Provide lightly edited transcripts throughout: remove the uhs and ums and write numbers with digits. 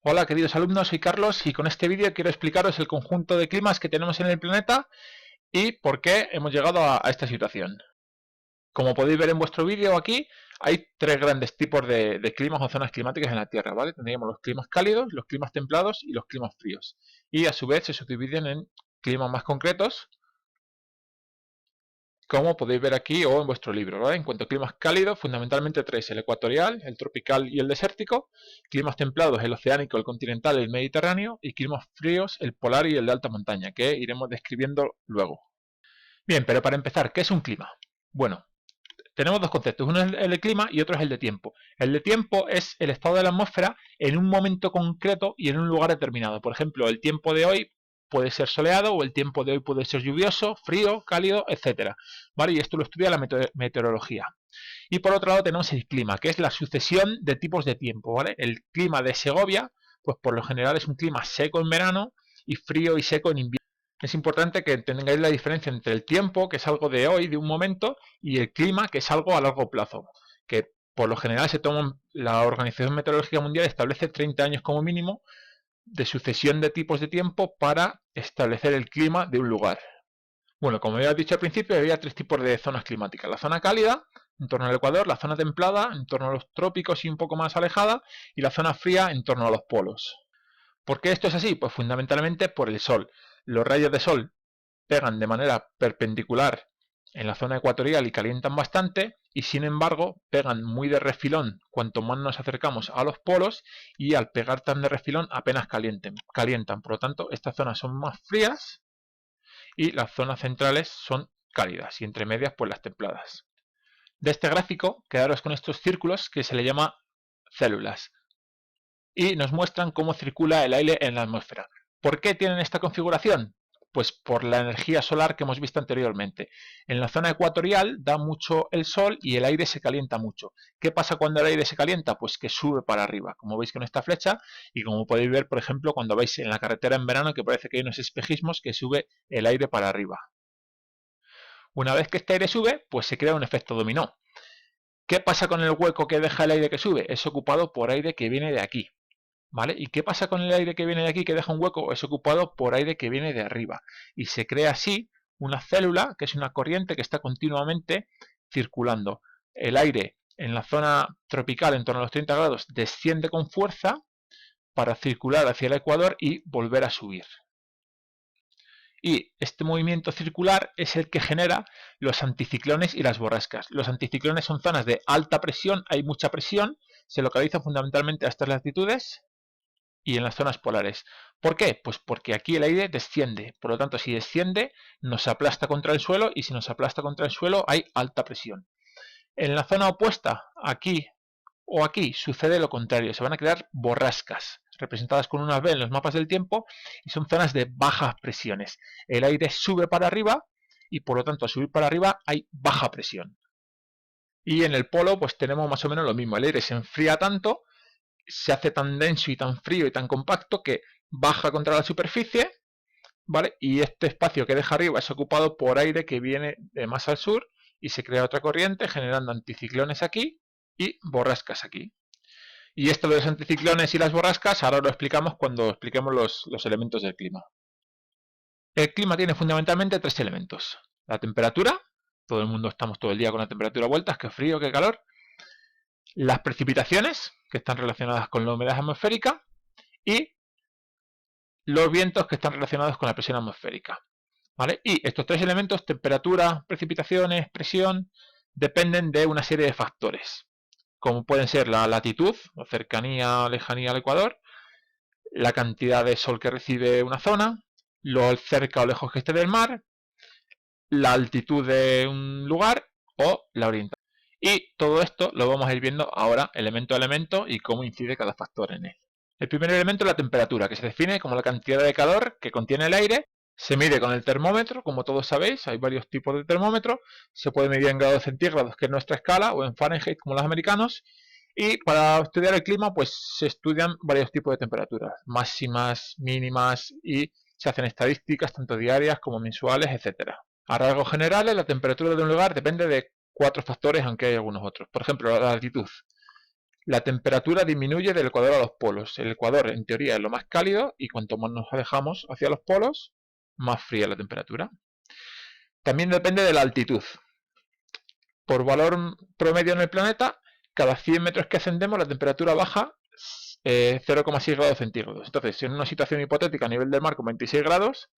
Hola queridos alumnos, soy Carlos y con este vídeo quiero explicaros el conjunto de climas que tenemos en el planeta y por qué hemos llegado a esta situación. Como podéis ver en vuestro vídeo aquí, hay tres grandes tipos de climas o zonas climáticas en la Tierra, ¿vale? Tendríamos los climas cálidos, los climas templados y los climas fríos. Y a su vez se subdividen en climas más concretos, como podéis ver aquí o en vuestro libro, ¿vale? En cuanto a climas cálidos, fundamentalmente tres: el ecuatorial, el tropical y el desértico; climas templados, el oceánico, el continental y el mediterráneo; y climas fríos, el polar y el de alta montaña, que iremos describiendo luego. Bien, pero para empezar, ¿qué es un clima? Bueno, tenemos dos conceptos: uno es el de clima y otro es el de tiempo. El de tiempo es el estado de la atmósfera en un momento concreto y en un lugar determinado. Por ejemplo, el tiempo de hoy puede ser soleado, o el tiempo de hoy puede ser lluvioso, frío, cálido, etcétera, ¿vale? Y esto lo estudia la meteorología. Y por otro lado tenemos el clima, que es la sucesión de tipos de tiempo, ¿vale? El clima de Segovia, pues por lo general es un clima seco en verano y frío y seco en invierno. Es importante que tengáis la diferencia entre el tiempo, que es algo de hoy, de un momento, y el clima, que es algo a largo plazo, que por lo general la Organización Meteorológica Mundial establece 30 años como mínimo de sucesión de tipos de tiempo para establecer el clima de un lugar. Bueno, como ya he dicho al principio, había tres tipos de zonas climáticas: la zona cálida, en torno al Ecuador; la zona templada, en torno a los trópicos y un poco más alejada; y la zona fría, en torno a los polos. ¿Por qué esto es así? Pues fundamentalmente por el sol. Los rayos de sol pegan de manera perpendicular en la zona ecuatorial y calientan bastante, y sin embargo pegan muy de refilón cuanto más nos acercamos a los polos, y al pegar tan de refilón apenas calientan. Por lo tanto, estas zonas son más frías y las zonas centrales son cálidas, y entre medias pues las templadas. De este gráfico quedaros con estos círculos que se le llama células y nos muestran cómo circula el aire en la atmósfera. ¿Por qué tienen esta configuración? Pues por la energía solar que hemos visto anteriormente. En la zona ecuatorial da mucho el sol y el aire se calienta mucho. ¿Qué pasa cuando el aire se calienta? Pues que sube para arriba, como veis con esta flecha, y como podéis ver, por ejemplo, cuando vais en la carretera en verano, que parece que hay unos espejismos que sube el aire para arriba. Una vez que este aire sube, pues se crea un efecto dominó. ¿Qué pasa con el hueco que deja el aire que sube? Es ocupado por aire que viene de aquí, ¿vale? ¿Y qué pasa con el aire que viene de aquí, que deja un hueco? Es ocupado por aire que viene de arriba. Y se crea así una célula, que es una corriente que está continuamente circulando. El aire en la zona tropical, en torno a los 30 grados, desciende con fuerza para circular hacia el ecuador y volver a subir. Y este movimiento circular es el que genera los anticiclones y las borrascas. Los anticiclones son zonas de alta presión, hay mucha presión, se localizan fundamentalmente a estas latitudes y en las zonas polares. ¿Por qué? Pues porque aquí el aire desciende. Por lo tanto, si desciende, nos aplasta contra el suelo, y si nos aplasta contra el suelo hay alta presión. En la zona opuesta, aquí o aquí, sucede lo contrario. Se van a crear borrascas, representadas con una V en los mapas del tiempo, y son zonas de bajas presiones. El aire sube para arriba y por lo tanto al subir para arriba hay baja presión. Y en el polo pues tenemos más o menos lo mismo. El aire se enfría tanto, se hace tan denso y tan frío y tan compacto que baja contra la superficie, ¿vale? Y este espacio que deja arriba es ocupado por aire que viene de más al sur, y se crea otra corriente generando anticiclones aquí y borrascas aquí. Y esto de los anticiclones y las borrascas ahora lo explicamos cuando expliquemos los elementos del clima. El clima tiene fundamentalmente tres elementos: la temperatura, todo el mundo estamos todo el día con la temperatura a vueltas, que frío, que calor; las precipitaciones, que están relacionadas con la humedad atmosférica; y los vientos, que están relacionados con la presión atmosférica, ¿vale? Y estos tres elementos, temperatura, precipitaciones, presión, dependen de una serie de factores, como pueden ser la latitud, o cercanía o lejanía al ecuador; la cantidad de sol que recibe una zona; lo cerca o lejos que esté del mar; la altitud de un lugar; o la orientación. Y todo esto lo vamos a ir viendo ahora, elemento a elemento, y cómo incide cada factor en él. El primer elemento es la temperatura, que se define como la cantidad de calor que contiene el aire. Se mide con el termómetro, como todos sabéis, hay varios tipos de termómetro. Se puede medir en grados centígrados, que es nuestra escala, o en Fahrenheit, como los americanos. Y para estudiar el clima, pues se estudian varios tipos de temperaturas, máximas, mínimas, y se hacen estadísticas tanto diarias como mensuales, etcétera. A rasgos generales, la temperatura de un lugar depende de cuatro factores, aunque hay algunos otros. Por ejemplo, la altitud. La temperatura disminuye del ecuador a los polos. El ecuador, en teoría, es lo más cálido y cuanto más nos alejamos hacia los polos, más fría la temperatura. También depende de la altitud. Por valor promedio en el planeta, cada 100 metros que ascendemos la temperatura baja 0,6 grados centígrados. Entonces, en una situación hipotética a nivel del mar con 26 grados,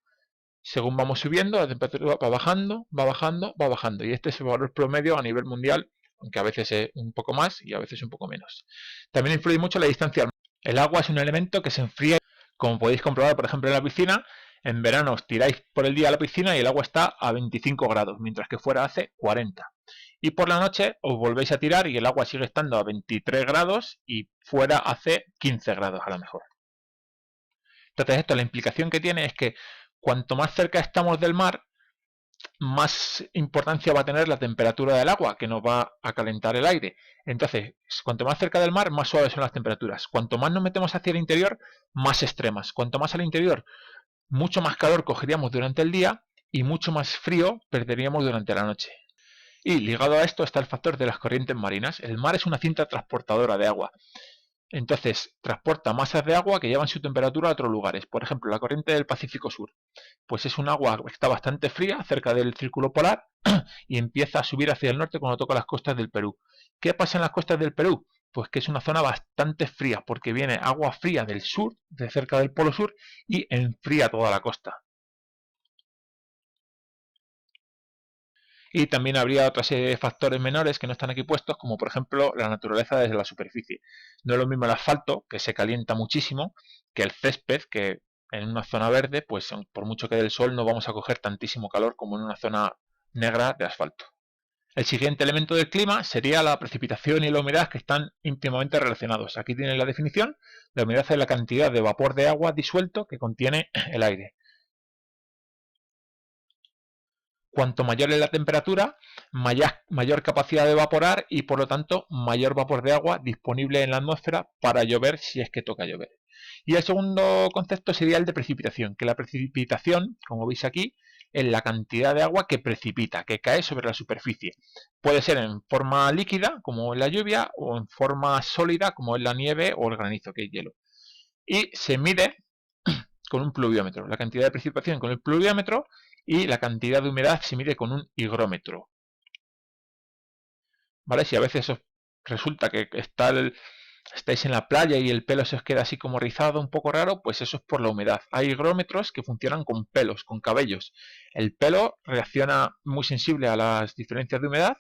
según vamos subiendo, la temperatura va bajando, va bajando, va bajando. Y este es el valor promedio a nivel mundial, aunque a veces es un poco más y a veces un poco menos. También influye mucho la distancia al mar. El agua es un elemento que se enfría, como podéis comprobar, por ejemplo, en la piscina. En verano os tiráis por el día a la piscina y el agua está a 25 grados, mientras que fuera hace 40. Y por la noche os volvéis a tirar y el agua sigue estando a 23 grados y fuera hace 15 grados a lo mejor. Entonces esto, la implicación que tiene es que cuanto más cerca estamos del mar, más importancia va a tener la temperatura del agua, que nos va a calentar el aire. Entonces, cuanto más cerca del mar, más suaves son las temperaturas. Cuanto más nos metemos hacia el interior, más extremas. Cuanto más al interior, mucho más calor cogeríamos durante el día y mucho más frío perderíamos durante la noche. Y ligado a esto está el factor de las corrientes marinas. El mar es una cinta transportadora de agua. Entonces, transporta masas de agua que llevan su temperatura a otros lugares. Por ejemplo, la corriente del Pacífico Sur. Pues es un agua que está bastante fría, cerca del círculo polar, y empieza a subir hacia el norte cuando toca las costas del Perú. ¿Qué pasa en las costas del Perú? Pues que es una zona bastante fría, porque viene agua fría del sur, de cerca del Polo Sur, y enfría toda la costa. Y también habría otra serie de factores menores que no están aquí puestos, como por ejemplo la naturaleza desde la superficie. No es lo mismo el asfalto, que se calienta muchísimo, que el césped, que en una zona verde, pues por mucho que dé el sol no vamos a coger tantísimo calor como en una zona negra de asfalto. El siguiente elemento del clima sería la precipitación y la humedad, que están íntimamente relacionados. Aquí tienen la definición. La humedad es la cantidad de vapor de agua disuelto que contiene el aire. Cuanto mayor es la temperatura, mayor capacidad de evaporar y por lo tanto mayor vapor de agua disponible en la atmósfera para llover si es que toca llover. Y el segundo concepto sería el de precipitación, que la precipitación, como veis aquí, es la cantidad de agua que precipita, que cae sobre la superficie. Puede ser en forma líquida, como en la lluvia, o en forma sólida, como en la nieve o el granizo, que es hielo. Y se mide con un pluviómetro. La cantidad de precipitación con el pluviómetro y la cantidad de humedad se mide con un higrómetro. ¿Vale? Si a veces os resulta que estáis en la playa y el pelo se os queda así como rizado, un poco raro, pues eso es por la humedad. Hay higrómetros que funcionan con pelos, con cabellos. El pelo reacciona muy sensible a las diferencias de humedad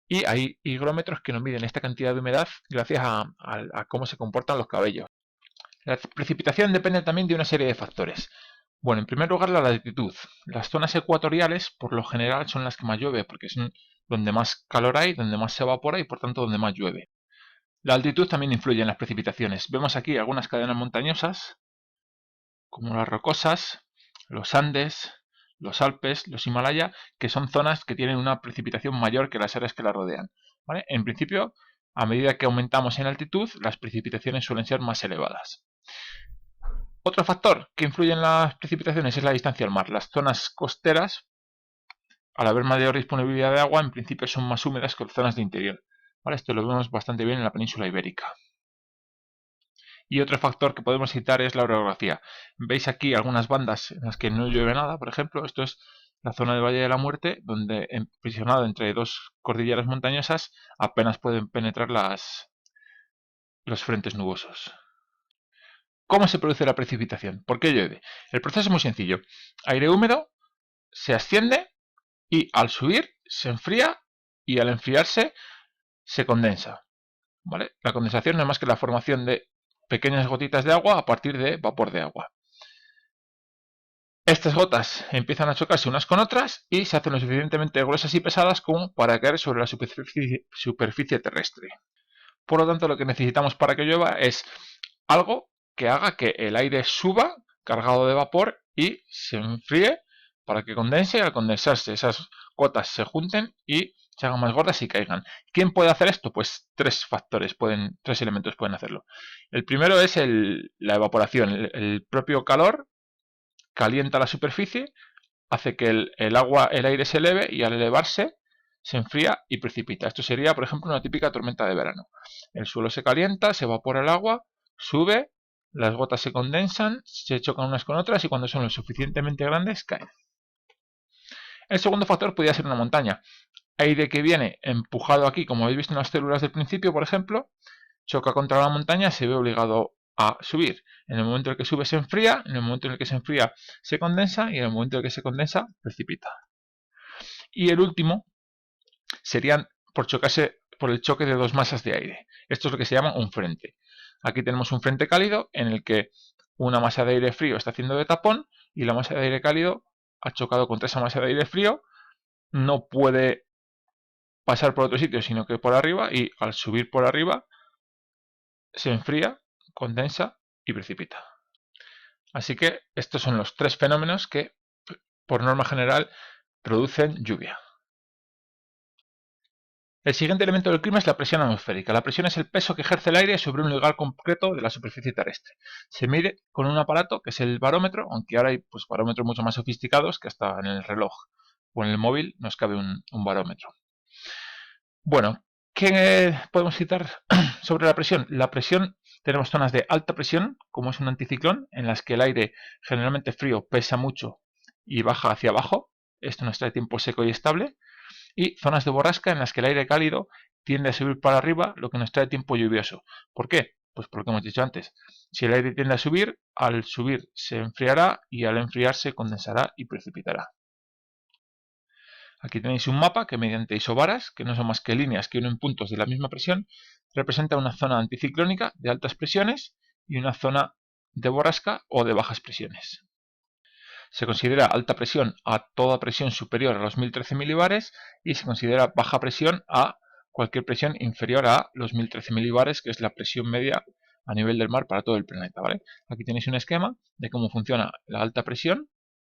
y hay higrómetros que nos miden esta cantidad de humedad gracias a cómo se comportan los cabellos. La precipitación depende también de una serie de factores. Bueno, en primer lugar la latitud. Las zonas ecuatoriales por lo general son las que más llueve porque son donde más calor hay, donde más se evapora y por tanto donde más llueve. La altitud también influye en las precipitaciones. Vemos aquí algunas cadenas montañosas como las Rocosas, los Andes, los Alpes, los Himalaya, que son zonas que tienen una precipitación mayor que las áreas que las rodean. ¿Vale? En principio, a medida que aumentamos en altitud, las precipitaciones suelen ser más elevadas. Otro factor que influye en las precipitaciones es la distancia al mar. Las zonas costeras, al haber mayor disponibilidad de agua, en principio son más húmedas que las zonas de interior. ¿Vale? Esto lo vemos bastante bien en la península ibérica. Y otro factor que podemos citar es la orografía. Veis aquí algunas bandas en las que no llueve nada, por ejemplo. Esto es la zona del Valle de la Muerte, donde, prisionado entre dos cordilleras montañosas, apenas pueden penetrar los frentes nubosos. ¿Cómo se produce la precipitación? ¿Por qué llueve? El proceso es muy sencillo. Aire húmedo se asciende y al subir se enfría y al enfriarse se condensa. ¿Vale? La condensación no es más que la formación de pequeñas gotitas de agua a partir de vapor de agua. Estas gotas empiezan a chocarse unas con otras y se hacen lo suficientemente gruesas y pesadas como para caer sobre la superficie terrestre. Por lo tanto, lo que necesitamos para que llueva es algo que haga que el aire suba cargado de vapor y se enfríe para que condense, y al condensarse esas gotas se junten y se hagan más gordas y caigan. ¿Quién puede hacer esto? Pues tres elementos pueden hacerlo. El primero es la evaporación. El propio calor calienta la superficie, hace que el aire se eleve y al elevarse se enfría y precipita. Esto sería, por ejemplo, una típica tormenta de verano. El suelo se calienta, se evapora el agua, sube, las gotas se condensan, se chocan unas con otras y cuando son lo suficientemente grandes caen. El segundo factor podría ser una montaña. Aire que viene empujado aquí, como habéis visto en las células del principio, por ejemplo, choca contra la montaña, se ve obligado a subir. En el momento en el que sube se enfría, en el momento en el que se enfría se condensa y en el momento en el que se condensa precipita. Y el último serían por el choque de dos masas de aire. Esto es lo que se llama un frente. Aquí tenemos un frente cálido en el que una masa de aire frío está haciendo de tapón y la masa de aire cálido ha chocado contra esa masa de aire frío, no puede pasar por otro sitio sino que por arriba, y al subir por arriba se enfría, condensa y precipita. Así que estos son los tres fenómenos que por norma general producen lluvia. El siguiente elemento del clima es la presión atmosférica. La presión es el peso que ejerce el aire sobre un lugar concreto de la superficie terrestre. Se mide con un aparato que es el barómetro, aunque ahora hay barómetros mucho más sofisticados que hasta en el reloj o en el móvil nos cabe un barómetro. Bueno, ¿qué podemos citar sobre la presión? La presión, tenemos zonas de alta presión, como es un anticiclón, en las que el aire generalmente frío pesa mucho y baja hacia abajo. Esto nos trae tiempo seco y estable. Y zonas de borrasca en las que el aire cálido tiende a subir para arriba, lo que nos trae tiempo lluvioso. ¿Por qué? Pues por lo que hemos dicho antes. Si el aire tiende a subir, al subir se enfriará y al enfriarse condensará y precipitará. Aquí tenéis un mapa que mediante isobaras, que no son más que líneas que unen puntos de la misma presión, representa una zona anticiclónica de altas presiones y una zona de borrasca o de bajas presiones. Se considera alta presión a toda presión superior a los 1013 milibares y se considera baja presión a cualquier presión inferior a los 1013 milibares, que es la presión media a nivel del mar para todo el planeta. ¿Vale? Aquí tenéis un esquema de cómo funciona la alta presión,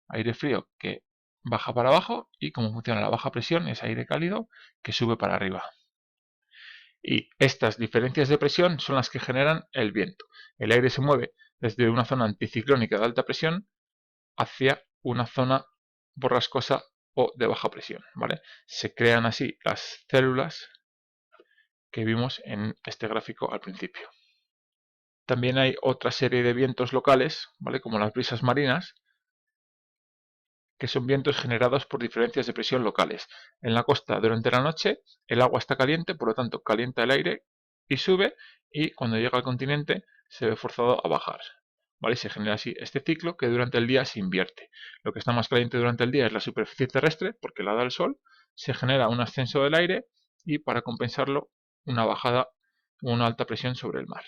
aire frío que baja para abajo, y cómo funciona la baja presión, es aire cálido que sube para arriba. Y estas diferencias de presión son las que generan el viento. El aire se mueve desde una zona anticiclónica de alta presión hacia una zona borrascosa o de baja presión, ¿vale? Se crean así las células que vimos en este gráfico al principio. También hay otra serie de vientos locales, ¿vale? Como las brisas marinas, que son vientos generados por diferencias de presión locales. En la costa durante la noche el agua está caliente, por lo tanto calienta el aire y sube, y cuando llega al continente se ve forzado a bajar. ¿Vale? Se genera así este ciclo que durante el día se invierte. Lo que está más caliente durante el día es la superficie terrestre, porque la da el sol, se genera un ascenso del aire y para compensarlo una bajada o una alta presión sobre el mar.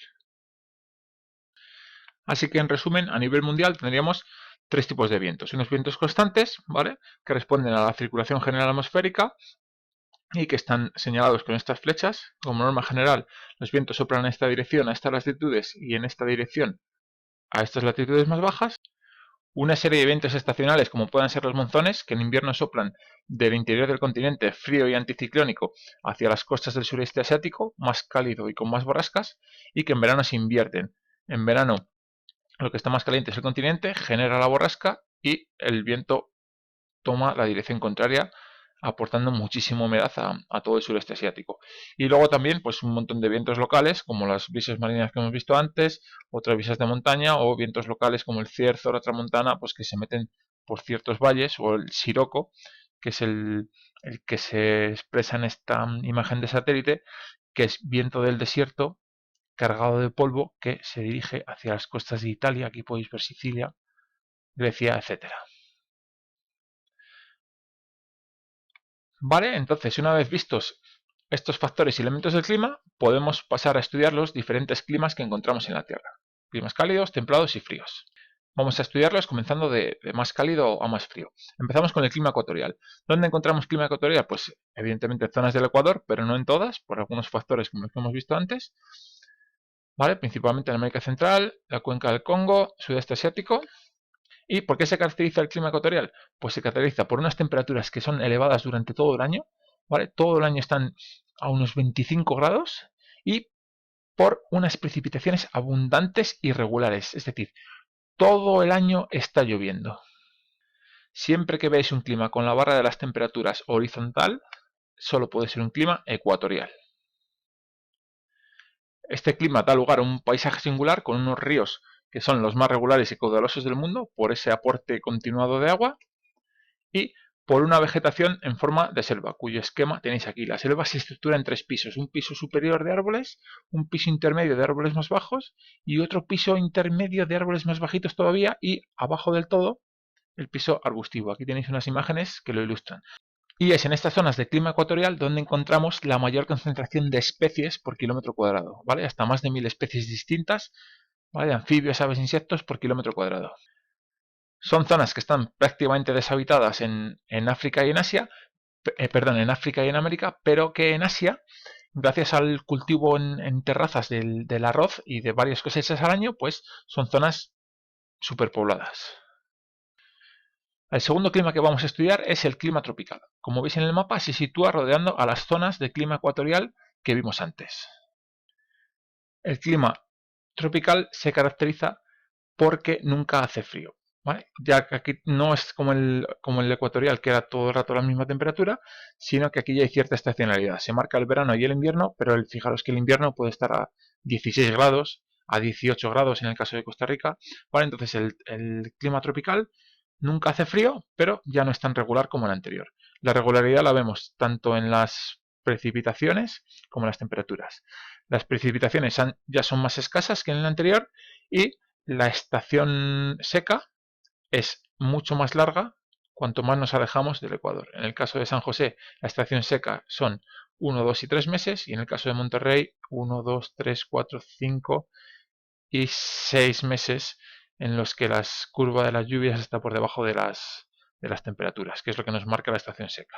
Así que en resumen, a nivel mundial tendríamos tres tipos de vientos. Unos vientos constantes, ¿vale? Que responden a la circulación general atmosférica y que están señalados con estas flechas. Como norma general, los vientos soplan en esta dirección a estas latitudes y en esta dirección a estas latitudes más bajas. Una serie de vientos estacionales, como puedan ser los monzones, que en invierno soplan del interior del continente frío y anticiclónico hacia las costas del sureste asiático, más cálido y con más borrascas, y que en verano se invierten. En verano lo que está más caliente es el continente, genera la borrasca y el viento toma la dirección contraria, aportando muchísima humedad a todo el sureste asiático. Y luego también pues un montón de vientos locales, como las brisas marinas que hemos visto antes, otras brisas de montaña, o vientos locales como el cierzo o la tramontana, pues que se meten por ciertos valles, o el siroco, que es el que se expresa en esta imagen de satélite, que es viento del desierto cargado de polvo que se dirige hacia las costas de Italia. Aquí podéis ver Sicilia, Grecia, etcétera. Vale, entonces una vez vistos estos factores y elementos del clima, podemos pasar a estudiar los diferentes climas que encontramos en la Tierra. Climas cálidos, templados y fríos. Vamos a estudiarlos comenzando de más cálido a más frío. Empezamos con el clima ecuatorial. ¿Dónde encontramos clima ecuatorial? Pues evidentemente en zonas del Ecuador, pero no en todas, por algunos factores como los que hemos visto antes. ¿Vale? Principalmente en América Central, la cuenca del Congo, sudeste asiático. ¿Y por qué se caracteriza el clima ecuatorial? Pues se caracteriza por unas temperaturas que son elevadas durante todo el año, ¿vale? Todo el año están a unos 25 grados y por unas precipitaciones abundantes y regulares, es decir, todo el año está lloviendo. Siempre que veáis un clima con la barra de las temperaturas horizontal, solo puede ser un clima ecuatorial. Este clima da lugar a un paisaje singular con unos ríos que son los más regulares y caudalosos del mundo por ese aporte continuado de agua y por una vegetación en forma de selva, cuyo esquema tenéis aquí. La selva se estructura en 3 pisos, un piso superior de árboles, un piso intermedio de árboles más bajos y otro piso intermedio de árboles más bajitos todavía y abajo del todo el piso arbustivo. Aquí tenéis unas imágenes que lo ilustran. Y es en estas zonas de clima ecuatorial donde encontramos la mayor concentración de especies por kilómetro cuadrado, ¿vale? Hasta más de 1000 especies distintas, ¿vale? De anfibios, aves, insectos por kilómetro cuadrado. Son zonas que están prácticamente deshabitadas en África y en Asia, en África y en América, pero que en Asia, gracias al cultivo en terrazas del arroz y de varias cosechas al año, pues son zonas superpobladas. El segundo clima que vamos a estudiar es el clima tropical. Como veis en el mapa, se sitúa rodeando a las zonas de clima ecuatorial que vimos antes. El clima tropical se caracteriza porque nunca hace frío, ¿vale? Ya que aquí no es como el ecuatorial, que era todo el rato la misma temperatura, sino que aquí ya hay cierta estacionalidad. Se marca el verano y el invierno, pero fijaros que el invierno puede estar a 16 grados, a 18 grados en el caso de Costa Rica, ¿vale? Entonces el clima tropical nunca hace frío, pero ya no es tan regular como el anterior. La regularidad la vemos tanto en las precipitaciones como en las temperaturas. Las precipitaciones ya son más escasas que en el anterior y la estación seca es mucho más larga cuanto más nos alejamos del Ecuador. En el caso de San José, la estación seca son 1, 2 y 3 meses y en el caso de Monterrey 1, 2, 3, 4, 5 y 6 meses en los que la curva de las lluvias está por debajo de las temperaturas, que es lo que nos marca la estación seca.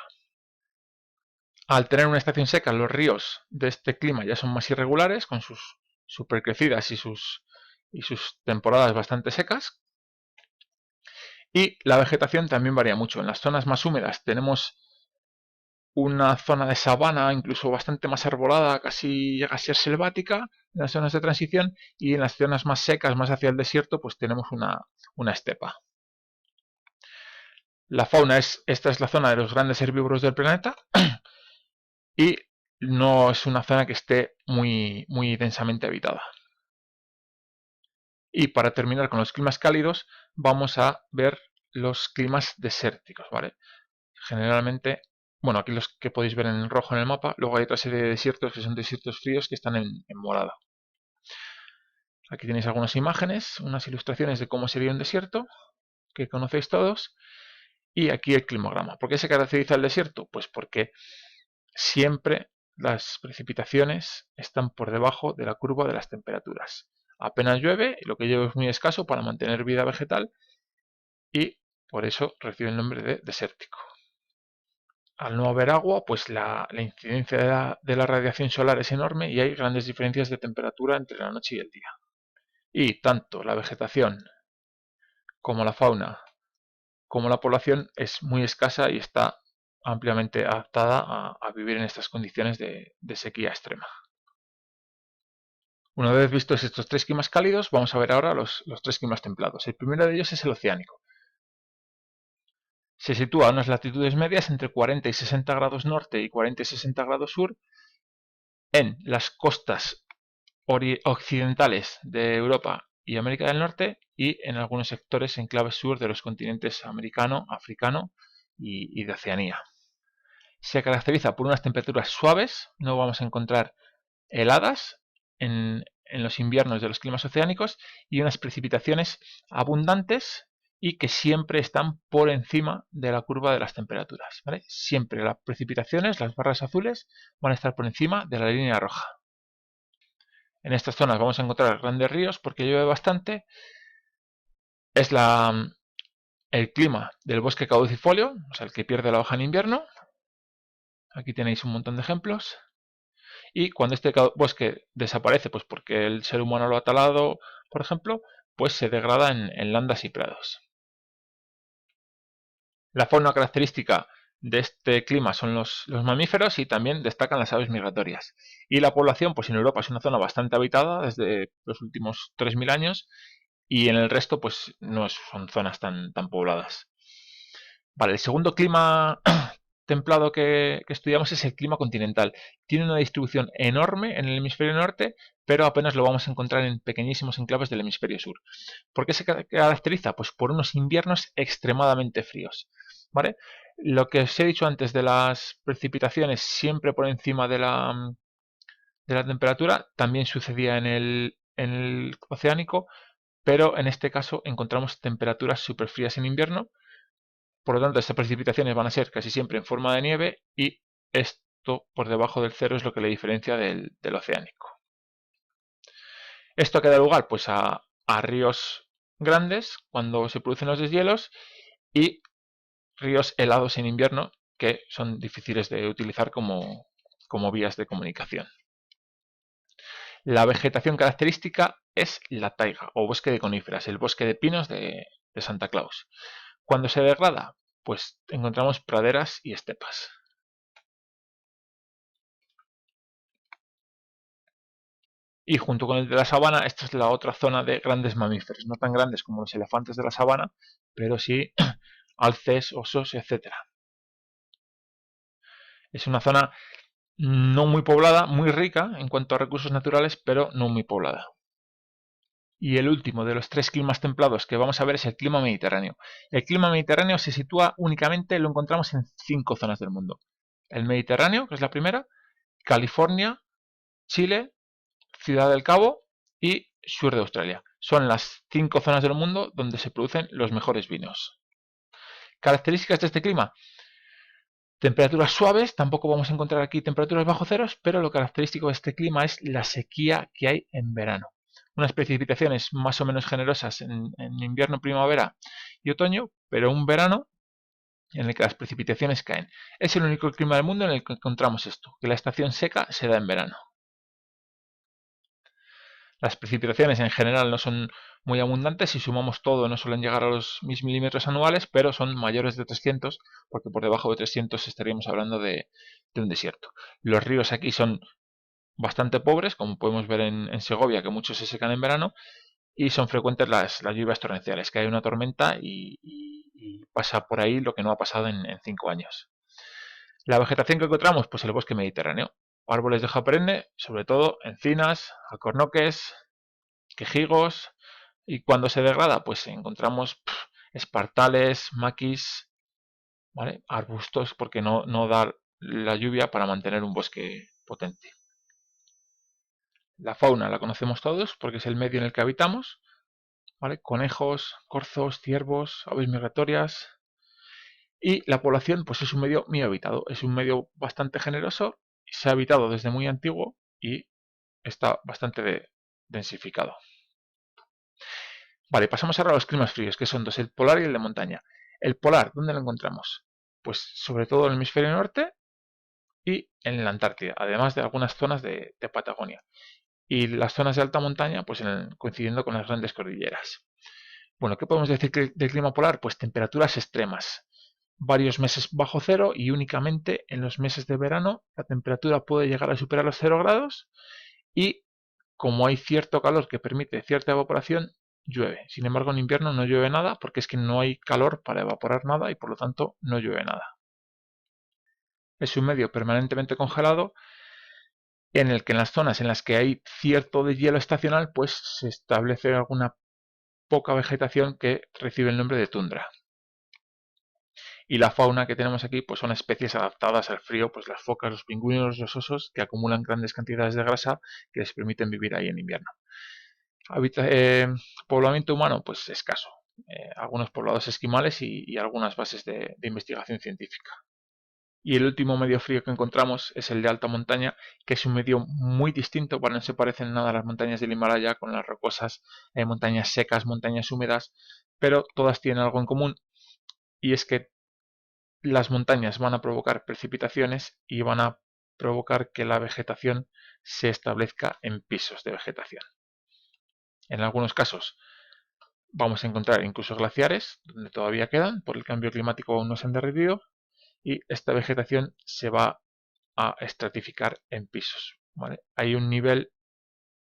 Al tener una estación seca, los ríos de este clima ya son más irregulares, con sus supercrecidas y sus temporadas bastante secas. Y la vegetación también varía mucho. En las zonas más húmedas tenemos una zona de sabana, incluso bastante más arbolada, casi llega a ser selvática, en las zonas de transición, y en las zonas más secas, más hacia el desierto, pues tenemos una estepa. La fauna esta es la zona de los grandes herbívoros del planeta, y no es una zona que esté muy densamente habitada. Y para terminar con los climas cálidos, vamos a ver los climas desérticos, ¿vale? Generalmente, bueno, aquí los que podéis ver en rojo en el mapa, luego hay otra serie de desiertos que son desiertos fríos que están en morado. Aquí tenéis algunas imágenes, unas ilustraciones de cómo sería un desierto, que conocéis todos, y aquí el climograma. ¿Por qué se caracteriza el desierto? Pues porque siempre las precipitaciones están por debajo de la curva de las temperaturas. Apenas llueve y lo que llueve es muy escaso para mantener vida vegetal y por eso recibe el nombre de desértico. Al no haber agua, pues la incidencia de la radiación solar es enorme y hay grandes diferencias de temperatura entre la noche y el día. Y tanto la vegetación como la fauna como la población es muy escasa y está ampliamente adaptada a vivir en estas condiciones de sequía extrema. Una vez vistos estos 3 climas cálidos, vamos a ver ahora los 3 climas templados. El primero de ellos es el oceánico. Se sitúa a unas latitudes medias entre 40 y 60 grados norte y 40 y 60 grados sur en las costas occidentales de Europa y América del Norte y en algunos sectores en clave sur de los continentes americano, africano y de Oceanía. Se caracteriza por unas temperaturas suaves, no vamos a encontrar heladas en los inviernos de los climas oceánicos y unas precipitaciones abundantes y que siempre están por encima de la curva de las temperaturas, ¿vale? Siempre las precipitaciones, las barras azules, van a estar por encima de la línea roja. En estas zonas vamos a encontrar grandes ríos porque llueve bastante. Es el clima del bosque caducifolio, o sea, el que pierde la hoja en invierno. Aquí tenéis un montón de ejemplos. Y cuando este bosque desaparece, pues porque el ser humano lo ha talado, por ejemplo, pues se degrada en landas y prados. La fauna característica de este clima son los mamíferos y también destacan las aves migratorias. Y la población, pues en Europa es una zona bastante habitada desde los últimos 3000 años y en el resto pues no son zonas tan pobladas. Vale, el segundo clima templado que estudiamos es el clima continental. Tiene una distribución enorme en el hemisferio norte, pero apenas lo vamos a encontrar en pequeñísimos enclaves del hemisferio sur. ¿Por qué se caracteriza? Pues por unos inviernos extremadamente fríos, ¿vale? Lo que os he dicho antes de las precipitaciones siempre por encima de la temperatura, también sucedía en el oceánico, pero en este caso encontramos temperaturas súper frías en invierno. Por lo tanto, estas precipitaciones van a ser casi siempre en forma de nieve y esto por debajo del cero es lo que le diferencia del oceánico. Esto que da lugar pues a ríos grandes cuando se producen los deshielos y ríos helados en invierno que son difíciles de utilizar como vías de comunicación. La vegetación característica es la taiga o bosque de coníferas, el bosque de pinos de Santa Claus. Cuando se degrada, pues encontramos praderas y estepas. Y junto con el de la sabana, esta es la otra zona de grandes mamíferos, no tan grandes como los elefantes de la sabana, pero sí alces, osos, etc. Es una zona no muy poblada, muy rica en cuanto a recursos naturales, pero no muy poblada. Y el último de los tres climas templados que vamos a ver es el clima mediterráneo. El clima mediterráneo se sitúa únicamente, lo encontramos en 5 zonas del mundo. El Mediterráneo, que es la primera, California, Chile, Ciudad del Cabo y sur de Australia. Son las 5 zonas del mundo donde se producen los mejores vinos. Características de este clima. Temperaturas suaves, tampoco vamos a encontrar aquí temperaturas bajo ceros, pero lo característico de este clima es la sequía que hay en verano. Unas precipitaciones más o menos generosas en invierno, primavera y otoño, pero un verano en el que las precipitaciones caen. Es el único clima del mundo en el que encontramos esto, que la estación seca se da en verano. Las precipitaciones en general no son muy abundantes, si sumamos todo no suelen llegar a los 1000 milímetros anuales, pero son mayores de 300, porque por debajo de 300 estaríamos hablando de un desierto. Los ríos aquí son bastante pobres, como podemos ver en Segovia, que muchos se secan en verano, y son frecuentes las lluvias torrenciales, que hay una tormenta y pasa por ahí lo que no ha pasado en 5 años. La vegetación que encontramos, pues el bosque mediterráneo. Árboles de hoja perenne, sobre todo encinas, alcornoques, quejigos, y cuando se degrada pues encontramos espartales, maquis, ¿vale? Arbustos, porque no da la lluvia para mantener un bosque potente. La fauna la conocemos todos porque es el medio en el que habitamos, ¿vale? Conejos, corzos, ciervos, aves migratorias. Y la población pues es un medio muy habitado, es un medio bastante generoso, se ha habitado desde muy antiguo y está bastante densificado. Vale, pasamos ahora a los climas fríos, que son dos, el polar y el de montaña. El polar, ¿dónde lo encontramos? Pues sobre todo en el hemisferio norte y en la Antártida, además de algunas zonas de Patagonia. Y las zonas de alta montaña, pues coincidiendo con las grandes cordilleras. Bueno, ¿qué podemos decir del clima polar? Pues temperaturas extremas. Varios meses bajo cero y únicamente en los meses de verano la temperatura puede llegar a superar los 0 grados y como hay cierto calor que permite cierta evaporación, llueve. Sin embargo, en invierno no llueve nada porque es que no hay calor para evaporar nada y por lo tanto no llueve nada. Es un medio permanentemente congelado en el que en las zonas en las que hay cierto deshielo estacional pues se establece alguna poca vegetación que recibe el nombre de tundra. Y la fauna que tenemos aquí pues son especies adaptadas al frío, pues las focas, los pingüinos, los osos, que acumulan grandes cantidades de grasa que les permiten vivir ahí en invierno. Poblamiento humano, pues escaso. Algunos poblados esquimales y algunas bases de investigación científica. Y el último medio frío que encontramos es el de alta montaña, que es un medio muy distinto, no se parecen nada a las montañas del Himalaya, con las rocosas, montañas secas, montañas húmedas, pero todas tienen algo en común, y es que las montañas van a provocar precipitaciones y van a provocar que la vegetación se establezca en pisos de vegetación. En algunos casos vamos a encontrar incluso glaciares, donde todavía quedan, por el cambio climático aún no se han derretido, y esta vegetación se va a estratificar en pisos. ¿Vale? Hay un nivel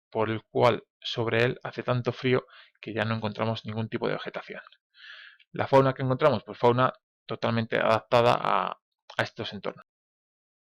por el cual sobre él hace tanto frío que ya no encontramos ningún tipo de vegetación. La fauna que encontramos, pues fauna totalmente adaptada a estos entornos.